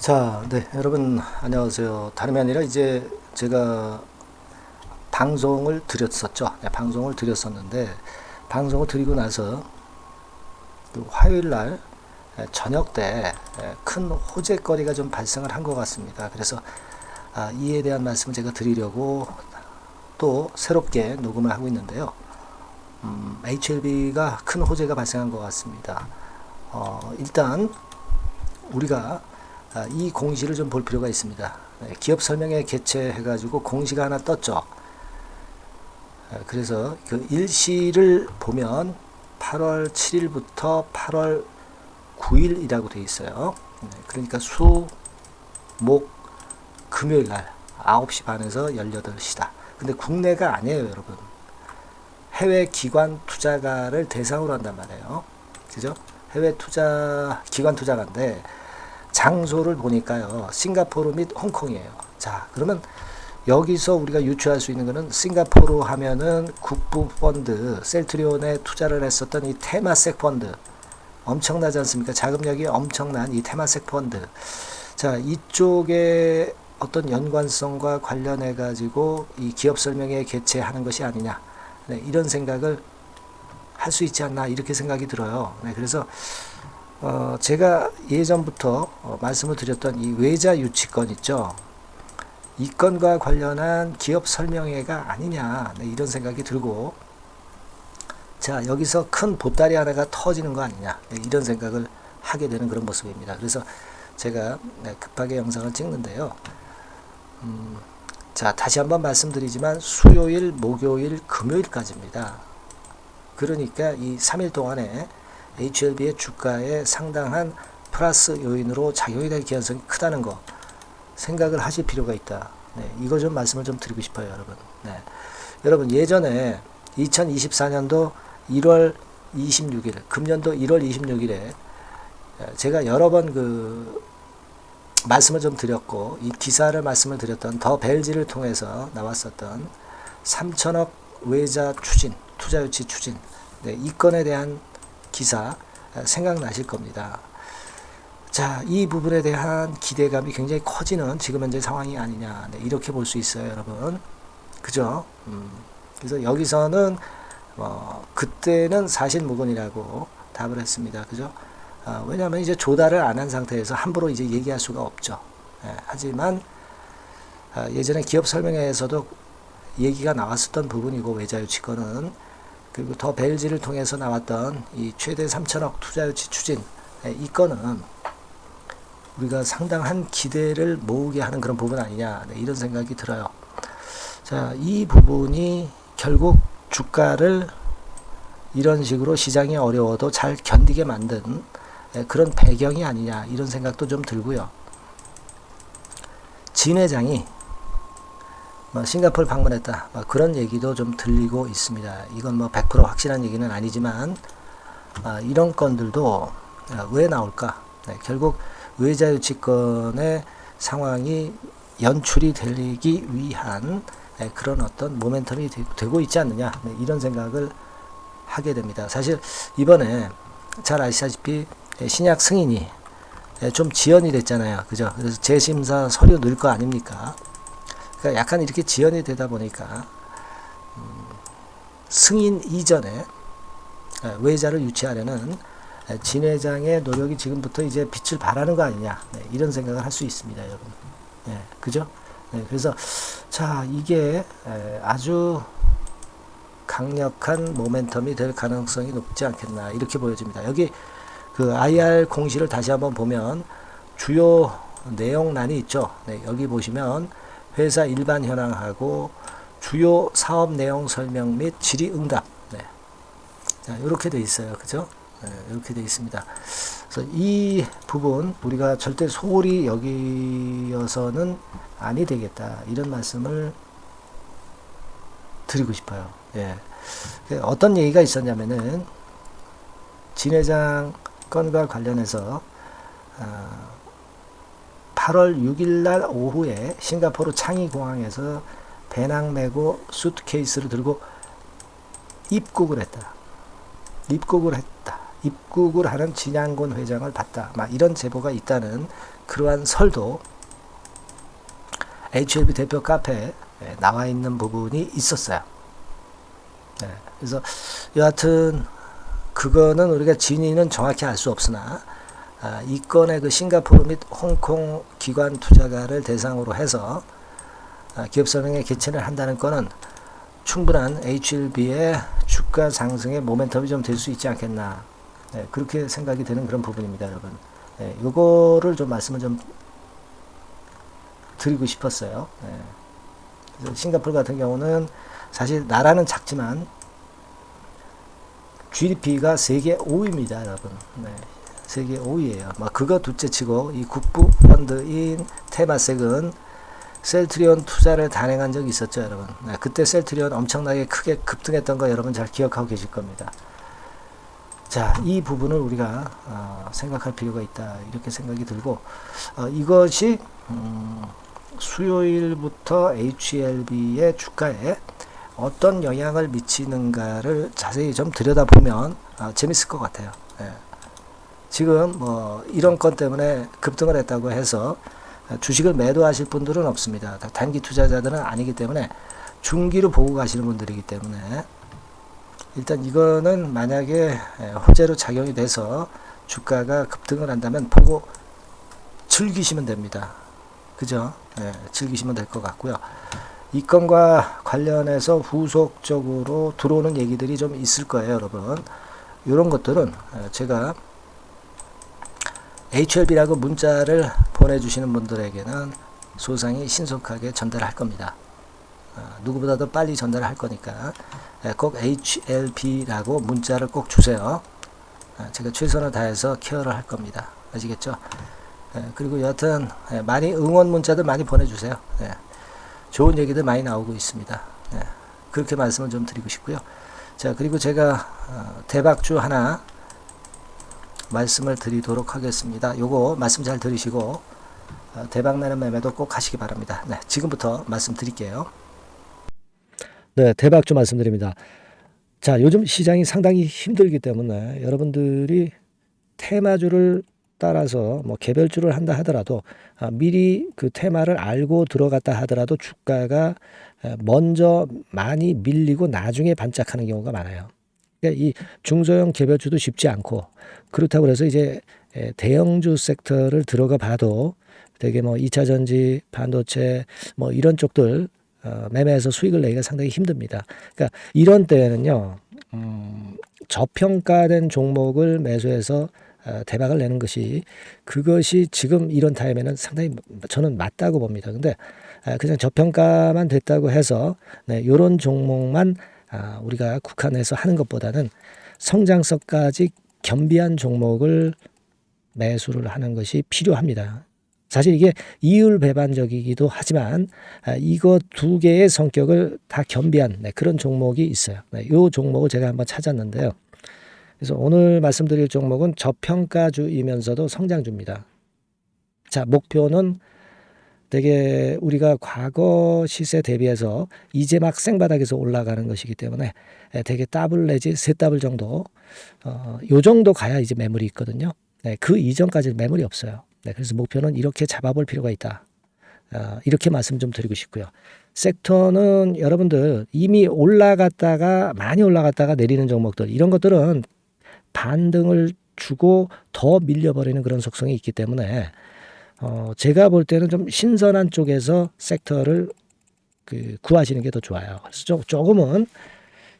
자, 네, 여러분 안녕하세요. 다름이 아니라 이제 제가 방송을 드렸었죠. 네, 방송을 드렸었는데 방송을 드리고 나서 그 화요일 날 저녁 때 큰 호재거리가 좀 발생을 한 것 같습니다. 그래서 이에 대한 말씀을 제가 드리려고 또 새롭게 녹음을 하고 있는데요. HLB가 큰 호재가 발생한 것 같습니다. 일단 우리가 이 공시를 좀 볼 필요가 있습니다. 기업 설명회 개최해가지고 공시가 하나 떴죠. 그래서 그 일시를 보면 8월 7일부터 8월 9일이라고 되어 있어요. 그러니까 수, 목, 금요일 날 9시 반에서 18시다. 근데 국내가 아니에요, 여러분. 해외 기관 투자가를 대상으로 한단 말이에요. 그죠? 해외 기관 투자가인데 장소를 보니까요, 싱가포르 및 홍콩이에요. 자, 그러면 여기서 우리가 유추할 수 있는 거는 싱가포르 하면은 국부 펀드, 셀트리온에 투자를 했었던 이 테마섹 펀드. 엄청나지 않습니까? 자금력이 엄청난 이 테마섹 펀드. 자, 이쪽에 어떤 연관성과 관련해 가지고 이 기업 설명회 개최하는 것이 아니냐. 네, 이런 생각을 할 수 있지 않나, 이렇게 생각이 들어요. 네, 그래서 제가 예전부터 말씀을 드렸던 이 외자 유치권 있죠. 이 건과 관련한 기업 설명회가 아니냐, 네, 이런 생각이 들고, 자, 여기서 큰 보따리 하나가 터지는 거 아니냐, 네, 이런 생각을 하게 되는 그런 모습입니다. 그래서 제가 급하게 영상을 찍는데요. 자, 다시 한번 말씀드리지만 수요일, 목요일, 금요일까지입니다. 그러니까 이 3일 동안에 HLB의 주가에 상당한 플러스 요인으로 작용이 될 가능성이 크다는 거 생각을 하실 필요가 있다. 네, 이거 좀 말씀을 좀 드리고 싶어요, 여러분. 네. 여러분, 예전에 2024년도 1월 26일, 금년도 1월 26일에 제가 여러 번 말씀을 좀 드렸고, 이 기사를 말씀을 드렸던 더 벨지를 통해서 나왔었던 3천억 외자 추진, 투자 유치 추진, 네, 이 건에 대한 기사 생각나실 겁니다. 자, 이 부분에 대한 기대감이 굉장히 커지는 지금 현재 상황이 아니냐, 네, 이렇게 볼 수 있어요, 여러분. 그죠? 그래서 여기서는 그때는 사실무근이라고 답을 했습니다. 그죠? 왜냐하면 이제 조달을 안 한 상태에서 함부로 이제 얘기할 수가 없죠. 하지만 예전에 기업 설명회에서도 얘기가 나왔었던 부분이고, 외자유치권은, 그리고 더 벨지를 통해서 나왔던 이 최대 3천억 투자유치 추진, 이 건은 우리가 상당한 기대를 모으게 하는 그런 부분 아니냐, 네, 이런 생각이 들어요. 자, 이 부분이 결국 주가를 이런 식으로 시장이 어려워도 잘 견디게 만든 그런 배경이 아니냐, 이런 생각도 좀 들고요. 진 회장이 싱가포르 방문했다, 그런 얘기도 좀 들리고 있습니다. 이건 100% 확실한 얘기는 아니지만 이런 건들도 왜 나올까? 네, 결국 외자유치권의 상황이 연출이 되기 위한 그런 어떤 모멘텀이 되고 있지 않느냐, 네, 이런 생각을 하게 됩니다. 사실 이번에 잘 아시다시피 신약 승인이 좀 지연이 됐잖아요. 그죠? 그래서 재심사 서류 넣을 거 아닙니까? 그러니까 약간 이렇게 지연이 되다 보니까 승인 이전에 외자를 유치하려는 진 회장의 노력이 지금부터 이제 빛을 발하는 거 아니냐, 네, 이런 생각을 할 수 있습니다, 여러분. 네, 그죠? 네, 그래서 자, 이게 아주 강력한 모멘텀이 될 가능성이 높지 않겠나, 이렇게 보여집니다. 여기 그 IR 공시를 다시 한번 보면 주요 내용란이 있죠. 네, 여기 보시면 회사 일반 현황하고 주요 사업 내용 설명 및 질의응답, 네, 자, 이렇게 돼 있어요. 그죠? 네, 이렇게 돼 있습니다. 그래서 이 부분 우리가 절대 소홀히 여기어서는 아니 되겠다, 이런 말씀을 드리고 싶어요. 예. 어떤 얘기가 있었냐면은 진 회장 건과 관련해서 8월 6일 날 오후에 싱가포르 창이 공항에서 배낭 메고 수트케이스를 들고 입국을 했다. 입국을 하는 진양곤 회장을 봤다. 막 이런 제보가 있다는 그러한 설도 HLB 대표 카페에 나와 있는 부분이 있었어요. 그래서 여하튼 그거는 우리가 진위는 정확히 알 수 없으나 이 건의 그 싱가포르 및 홍콩 기관 투자가를 대상으로 해서 기업선행에 개최를 한다는 거는 충분한 HLB의 주가 상승의 모멘텀이 좀 될 수 있지 않겠나. 그렇게 생각이 되는 그런 부분입니다, 여러분. 요거를 좀 말씀을 좀 드리고 싶었어요. 그래서 싱가포르 같은 경우는 사실 나라는 작지만 GDP가 세계 5위입니다, 여러분. 세계 5위예요. 뭐 그거 둘째치고 이 국부 펀드인 테마섹은 셀트리온 투자를 단행한 적이 있었죠, 여러분. 그때 셀트리온 엄청나게 크게 급등했던 거 여러분 잘 기억하고 계실 겁니다. 자, 이 부분을 우리가 생각할 필요가 있다, 이렇게 생각이 들고, 이것이 수요일부터 HLB의 주가에 어떤 영향을 미치는가를 자세히 좀 들여다보면 재밌을 것 같아요. 지금 뭐 이런 건 때문에 급등을 했다고 해서 주식을 매도하실 분들은 없습니다. 단기 투자자들은 아니기 때문에 중기로 보고 가시는 분들이기 때문에 일단 이거는 만약에 호재로 작용이 돼서 주가가 급등을 한다면 보고 즐기시면 됩니다. 그죠? 즐기시면 될 것 같고요. 이 건과 관련해서 후속적으로 들어오는 얘기들이 좀 있을 거예요, 여러분. 이런 것들은 제가 HLB라고 문자를 보내주시는 분들에게는 소상히 신속하게 전달할 겁니다. 누구보다도 빨리 전달할 거니까 꼭 HLB라고 문자를 꼭 주세요. 제가 최선을 다해서 케어를 할 겁니다. 아시겠죠? 그리고 여하튼 많이 응원 문자들 많이 보내주세요. 좋은 얘기들 많이 나오고 있습니다. 그렇게 말씀을 좀 드리고 싶고요. 자, 그리고 제가 대박주 하나 말씀을 드리도록 하겠습니다. 요거 말씀 잘 들으시고 대박나는 매매도 꼭 하시기 바랍니다. 지금부터 말씀드릴게요. 대박주 말씀드립니다. 자, 요즘 시장이 상당히 힘들기 때문에 여러분들이 테마주를 따라서 뭐 개별주를 한다 하더라도 미리 그 테마를 알고 들어갔다 하더라도 주가가 먼저 많이 밀리고 나중에 반짝하는 경우가 많아요. 그러니까 이 중소형 개별주도 쉽지 않고, 그렇다고 해서 이제 대형주 섹터를 들어가 봐도 되게 뭐 2차 전지, 반도체 뭐 이런 쪽들 매매해서 수익을 내기가 상당히 힘듭니다. 그러니까 이런 때에는요, 저평가된 종목을 매수해서 대박을 내는 것이, 그것이 지금 이런 타임에는 상당히 저는 맞다고 봅니다. 근데 그냥 저평가만 됐다고 해서 이런 종목만 우리가 국한해서 하는 것보다는 성장성까지 겸비한 종목을 매수를 하는 것이 필요합니다. 사실 이게 이율배반적이기도 하지만 이거 두 개의 성격을 다 겸비한 그런 종목이 있어요. 이 종목을 제가 한번 찾았는데요. 그래서 오늘 말씀드릴 종목은 저평가주이면서도 성장주입니다. 자, 목표는 되게 우리가 과거 시세 대비해서 이제 막 생바닥에서 올라가는 것이기 때문에 되게 더블 내지 세 더블 정도, 요 정도 가야 이제 매물이 있거든요. 그 이전까지는 매물이 없어요. 그래서 목표는 이렇게 잡아볼 필요가 있다. 이렇게 말씀 좀 드리고 싶고요. 섹터는 여러분들 이미 올라갔다가 많이 올라갔다가 내리는 종목들, 이런 것들은 반등을 주고 더 밀려버리는 그런 속성이 있기 때문에 제가 볼 때는 좀 신선한 쪽에서 섹터를 구하시는 게 더 좋아요. 그래서 조금은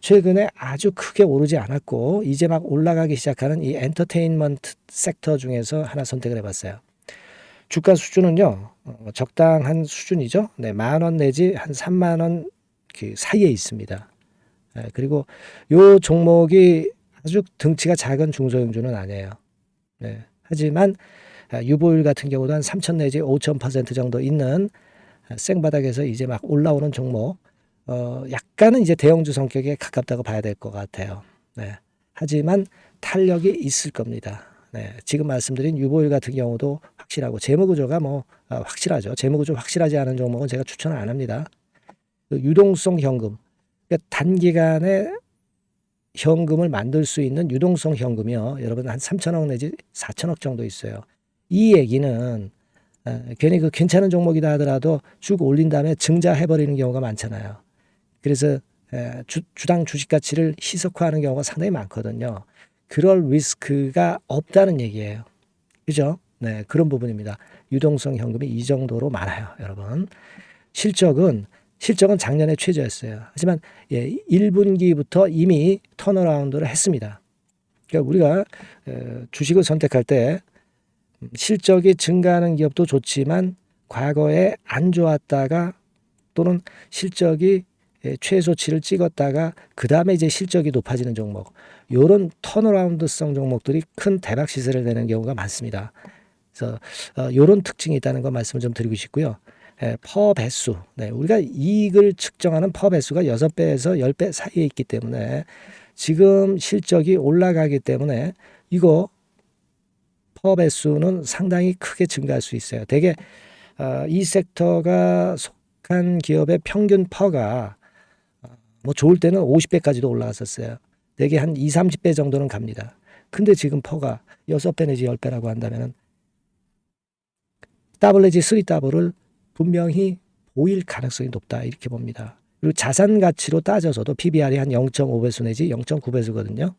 최근에 아주 크게 오르지 않았고 이제 막 올라가기 시작하는 이 엔터테인먼트 섹터 중에서 하나 선택을 해봤어요. 주가 수준은요, 적당한 수준이죠. 10,000원 내지 한 30,000원 그 사이에 있습니다. 그리고 요 종목이 아주 등치가 작은 중소형주는 아니에요. 하지만 유보율 같은 경우도 한 3,000 내지 5,000% 정도 있는 생바닥에서 이제 막 올라오는 종목, 약간은 이제 대형주 성격에 가깝다고 봐야 될 것 같아요. 하지만 탄력이 있을 겁니다. 지금 말씀드린 유보율 같은 경우도 확실하고 재무구조가 뭐 확실하죠. 재무구조 확실하지 않은 종목은 제가 추천을 안 합니다. 유동성 현금, 그러니까 단기간에 현금을 만들 수 있는 유동성 현금이요. 여러분 한 3천억 내지 4천억 정도 있어요. 이 얘기는 괜히 그 괜찮은 종목이다 하더라도 쭉 올린 다음에 증자해버리는 경우가 많잖아요. 그래서 주당 주식 가치를 희석화하는 경우가 상당히 많거든요. 그럴 리스크가 없다는 얘기예요. 그죠? 네, 그런 부분입니다. 유동성 현금이 이 정도로 많아요, 여러분. 실적은 작년에 최저였어요. 하지만 1분기부터 이미 턴어라운드를 했습니다. 그러니까 우리가 주식을 선택할 때 실적이 증가하는 기업도 좋지만 과거에 안 좋았다가 또는 실적이 최소치를 찍었다가 그 다음에 이제 실적이 높아지는 종목, 이런 턴어라운드성 종목들이 큰 대박 시세를 내는 경우가 많습니다. 그래서 이런 특징이 있다는 거 말씀을 좀 드리고 싶고요. 퍼 배수, 네, 우리가 이익을 측정하는 퍼 배수가 6배에서 10배 사이에 있기 때문에 지금 실적이 올라가기 때문에 이거 퍼 배수는 상당히 크게 증가할 수 있어요. 대개 이 섹터가 속한 기업의 평균 퍼가 뭐 좋을 때는 50배까지도 올라갔었어요. 대개 한 2, 30배 정도는 갑니다. 근데 지금 퍼가 6배 내지 10배라고 한다면 더블 내지 3더블을 분명히 보일 가능성이 높다 이렇게 봅니다. 그리고 자산 가치로 따져서도 PBR이 한 0.5배수 내지 0.9배수거든요.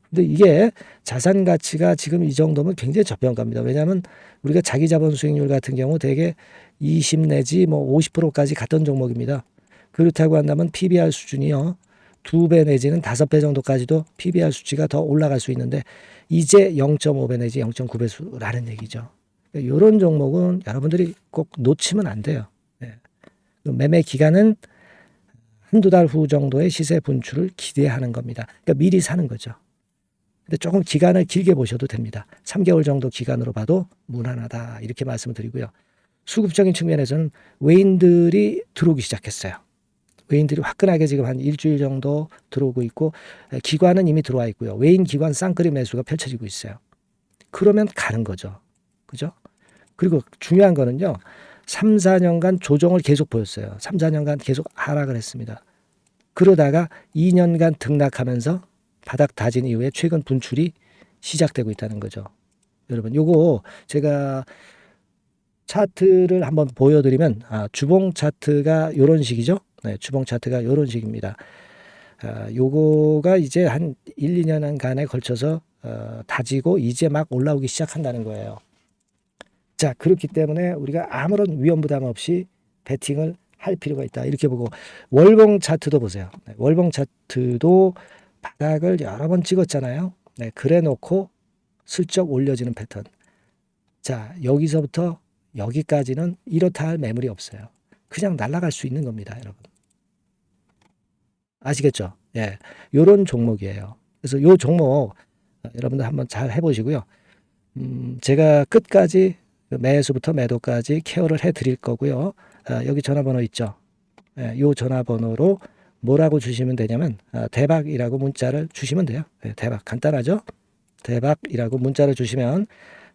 근데 이게 자산 가치가 지금 이 정도면 굉장히 저평가입니다. 왜냐하면 우리가 자기 자본 수익률 같은 경우 대개 20 내지 뭐 50%까지 갔던 종목입니다. 그렇다고 한다면 PBR 수준이요, 2배 내지는 5배 정도까지도 PBR 수치가 더 올라갈 수 있는데 이제 0.5배 내지 0.9배수라는 얘기죠. 이런 종목은 여러분들이 꼭 놓치면 안 돼요. 네. 매매 기간은 한두 달 후 정도의 시세 분출을 기대하는 겁니다. 그러니까 미리 사는 거죠. 근데 조금 기간을 길게 보셔도 됩니다. 3개월 정도 기간으로 봐도 무난하다 이렇게 말씀을 드리고요. 수급적인 측면에서는 외인들이 들어오기 시작했어요. 외인들이 화끈하게 지금 한 일주일 정도 들어오고 있고 기관은 이미 들어와 있고요. 외인 기관 쌍끌이 매수가 펼쳐지고 있어요. 그러면 가는 거죠. 그죠? 그리고 중요한 거는요. 3, 4년간 조정을 계속 보였어요. 3, 4년간 계속 하락을 했습니다. 그러다가 2년간 등락하면서 바닥 다진 이후에 최근 분출이 시작되고 있다는 거죠. 여러분, 요거 제가 차트를 한번 보여드리면 주봉 차트가 요런 식이죠. 네, 주봉 차트가 요런 식입니다. 요거가 이제 한 1, 2년간에 걸쳐서 다지고 이제 막 올라오기 시작한다는 거예요. 자, 그렇기 때문에 우리가 아무런 위험 부담 없이 베팅을 할 필요가 있다. 이렇게 보고 월봉 차트도 보세요. 네, 월봉 차트도 바닥을 여러 번 찍었잖아요. 네, 그래 놓고 슬쩍 올려지는 패턴. 자, 여기서부터 여기까지는 이렇다 할 매물이 없어요. 그냥 날아갈 수 있는 겁니다, 여러분. 아시겠죠? 예, 요런 종목이에요. 그래서 요 종목 여러분들 한번 잘 해보시고요. 제가 끝까지 매수부터 매도까지 케어를 해드릴 거고요. 여기 전화번호 있죠? 예, 요 전화번호로 뭐라고 주시면 되냐면 대박이라고 문자를 주시면 돼요. 네, 대박 간단하죠? 대박이라고 문자를 주시면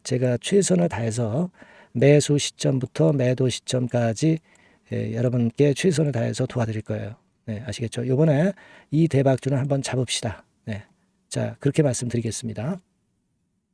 제가 최선을 다해서 매수 시점부터 매도 시점까지 여러분께 최선을 다해서 도와드릴 거예요. 네, 아시겠죠? 이번에 이 대박주는 한번 잡읍시다. 네, 자, 그렇게 말씀드리겠습니다.